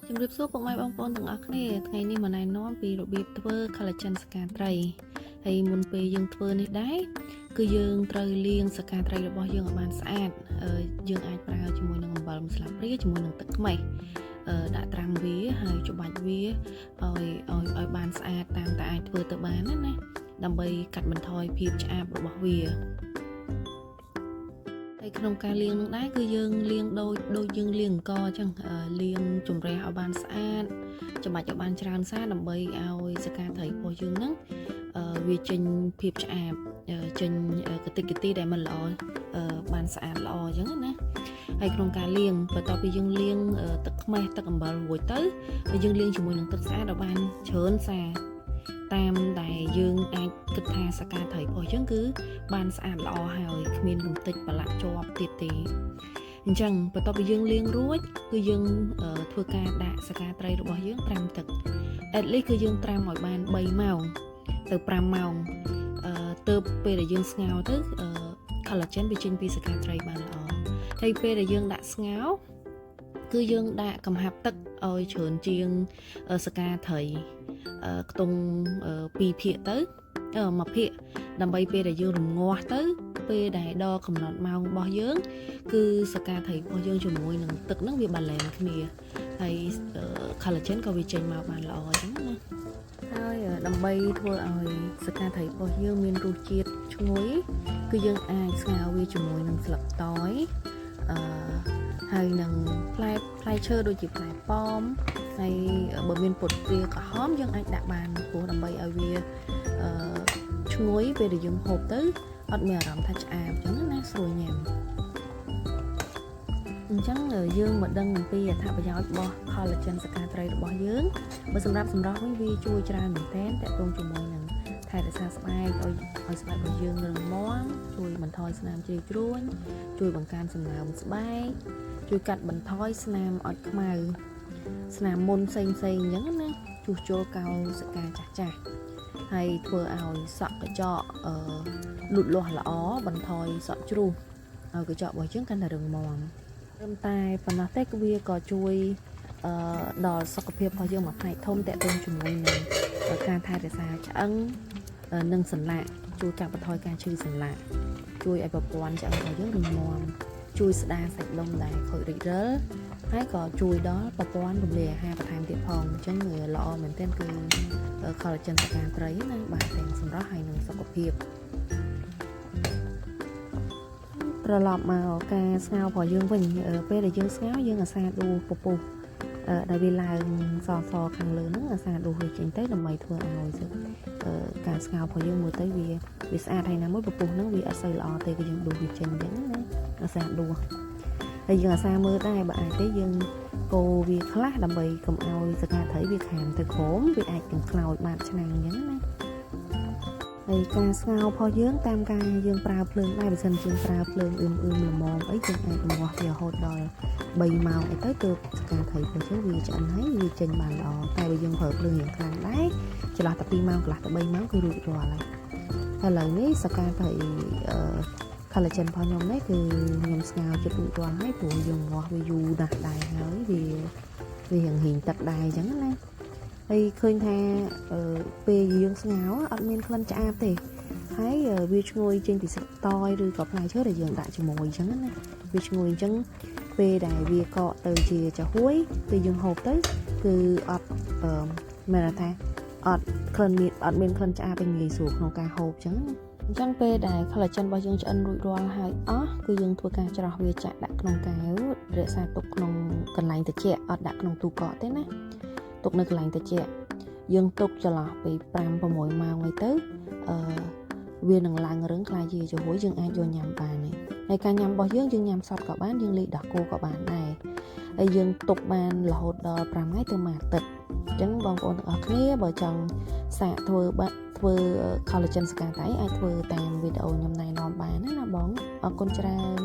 ជំរាបសួរពុកម៉ែបងប្អូនទាំងអស់គ្នាថ្ងៃនេះមកណែនាំពីរបៀបធ្វើ collagen សកាត្រីហើយមុនពេលយើងធ្វើនេះដែរគឺយើងត្រូវលាងសកាត្រីរបស់យើងឲ្យបានស្អាតយើងអាចប្រើជាមួយនឹងអំបិលមួយស្លាបព្រាជាមួយនឹងទឹកខ្មេះដាក់ត្រាំវាហើយច្បាច់វាឲ្យបានស្អាតតាមតែអាចធ្វើទៅបានណាដើម្បីកាត់បន្ថយភាពឆ្អាបរបស់វាហើយក្នុងការលាងនោះដែរគឺយើងលាងដូចយើងលាងអង្ករអញ្ចឹងលាងជំរះឲ្យបានស្អាតច្បាច់ឲ្យបានច្រើនសាដើម្បីឲ្យសកាត្រីរបស់យើងហ្នឹងវាចេញភាពឆ្អាបចេញកតិកទីដែលមិនល្អបានស្អាតល្អអញ្ចឹងណាហើយក្នុងការលាងបន្ទាប់ពីយើងលាងទឹកខ្មេះទឹកអំបិលរួចទៅហើយយើងលាងជាមួយនឹងទឹកស្អាតឲ្យបានច្រើនសាតាមដែលយើងអាចគិតថាសកាត្រីរបស់យើងគឺបានស្អាតល្អហើយគ្មានរំទេចប្រឡាក់ជាប់ទៀតទេអញ្ចឹងបន្ទាប់ពីយើងលាងរួចគឺយើងធ្វើការដាក់សកាត្រីរបស់យើងត្រាំទឹក at least គឺយើងត្រាំឲ្យបាន3ម៉ោងទៅ5ម៉ោងទៅពេលដែលយើងស្ងោរទៅcollagen វាចេញពីសកាត្រីបានល្អហើយពេលដែលយើងដាក់ស្ងោរគឺយើងដាក់កំហាប់ទឹកឲ្យច្រើនជាងសកាត្រីខ្ទង់2ភាគទៅ1ភាគដើម្បីពេលដែលយើងរងាស់ទៅពេលដែលដល់កំណត់ម៉ោងរបស់យើងគឺសកាត្រីរបស់យើងជាមួយនឹងទឹកហ្នឹងវា balance គ្នាហើយ collagen ក៏វាចេញមកបានល្អអញ្ចឹងណាហើយដើម្បីធ្វើឲ្យសកាត្រីរបស់យើងមានរសជាតិឈ្ងុយគឺយើងអាចស្ងោរវាជាមួយនឹងស្លឹកតយហើយនឹងផ្លែឈើដូចជាផ្លែប៉ោមហើយបើមានពុតវាក្រហមយើងអាចដាក់បានព្រោះដើម្បីឲ្យវាឈ្ងុយពេលដែលយើងហូបទៅអត់មានអារម្មណ៍ថាឆ្អាបអញ្ចឹងណាស្រួលញ៉ាំអញ្ចឹងយើងមកដឹងអំពីអត្ថប្រយោជន៍របស់ collagen សកាត្រីរបស់យើងបើសម្រាប់សម្រស់វិញវាជួយច្រើនមែនទែនតាក់ទងជាមួយនឹងថែរក្សាស្បែកឲ្យស្បែករបស់យើងរឹងមាំជួយបន្ថយស្នាមជ្រីវជ្រួញជួយបង្កើនសំណើមស្បែកជួយកាត់បន្ថយស្នាមអុចខ្មៅស្នាមមុនផ្សេងអញ្ចឹងណាជួសជុលកោសិកាចាស់ហើយធ្វើឲ្យសក់កញ្ចក់លូតលាស់ល្អបន្ថយសក់ជ្រុះឲ្យកញ្ចក់របស់យើងកាន់តែរឹងមាំត្រឹមតែប៉ុណ្ណោះទេគឺវាក៏ជួយដល់សុខភាពរបស់យើងមួយផ្នែកធំតាក់ទងជាមួយនឹងការថែរក្សាឆ្អឹងនិងសន្លាក់ជួយកាត់បន្ថយការឈឺសន្លាក់ជួយឲ្យប្រព័ន្ធឆ្អឹងរបស់យើងរឹងមាំជួយស្ដារសាច់ដុំដែលខូចរិចរិលហើយក៏ជួយដល់ប្រព័ន្ធរំលាយអាហារបន្ថែមទៀតផងអញ្ចឹងវាល្អមែនទែនគឺ collagen សកាត្រីណាបាទទាំងសម្រស់ហើយនិងសុខភាពត្រឡប់មកការស្ងោររបស់យើងវិញពេលដែលយើងស្ងោរយើងអាសាដួសពពុះដែលវាឡើងសខាងលើហ្នឹងអាសាដួសវាចេញទៅដើម្បីធ្វើឲ្យការស្ងោររបស់យើងមើលទៅវាស្អាតហើយណាមួយពពុះហ្នឹងវាអត់សូវល្អទេគឺយើងដួសវាចេញវិញណាអាសាដួសហើយយើងអាសាមើលដែរបើអាចទេយើងកូរវាខ្លះដើម្បីកុំឲ្យសកាត្រីវាខានទៅក្រោមវាអាចនឹងខ្លោចបាតឆ្នាំងអញ្ចឹងណាហើយការស្ងោររបស់យើងតាមការយើងប្រើភ្លើងដែរបើមិនជាប្រើភ្លើងល្មមអីយើងអាចរងាស់វារហូតដល់3ម៉ោងអីទៅទើបសកាត្រីរបស់យើងវាឆ្អិនហើយវាចេញបានល្អតែបើយើងប្រើភ្លើងយ៉ាងខ្លាំងដែរចន្លោះតែ2ម៉ោងកន្លះទៅ3ម៉ោងគឺរួចរាល់ហើយឥឡូវនេះសកាត្រីcollagen របស់ខ្ញុំនេះគឺខ្ញុំស្ងោរជិតរួចរាល់ហើយព្រោះយើងងាស់វាយូរណាស់ដែរហើយវារៀងទឹកដែរអញ្ចឹងណាហើយឃើញថាពេលយើងស្ងោរអត់មានក្លិនឆ្អាបទេហើយវាឈ្ងុយចេញពីស្លឹកតយឬក៏ផ្លែឈើដែលយើងដាក់ជាមួយអញ្ចឹងណាវាឈ្ងុយអញ្ចឹងពេលដែលវាកកទៅជាចាហួយពេលយើងហូបទៅគឺអត់មានថាអត់មានក្លិនឆ្អាបពេញងាយស្រួលក្នុងការហូបអញ្ចឹងណាអញ្ចឹងពេលដែល collagen របស់យើងឆ្អិនរួចរាល់ហើយអស់គឺយើងធ្វើការច្រោះវាចាក់ដាក់ក្នុងកែវរក្សាទុកក្នុងកន្លែងត្រជាក់អត់ដាក់ក្នុងទូកកទេណាទុកនៅកន្លែងត្រជាក់យើងទុកចន្លោះពី5-6ម៉ោងអីទៅវានឹងឡើងរឹងខ្លាយជាចំហួយយើងអាចយកញ៉ាំបានហើយការញ៉ាំរបស់យើងញ៉ាំសតក៏បានយើងលាយដោះគោក៏បានដែរហើយយើងទុកបានរហូតដល់5ថ្ងៃទៅមួយអាទិត្យអញ្ចឹងបងប្អូនទាំងអស់គ្នាបើចង់សាកធ្វើcollagen សកាត្រីអាចធ្វើតាមវីដេអូខ្ញុំណែនាំបានណាបងអរគុណច្រើន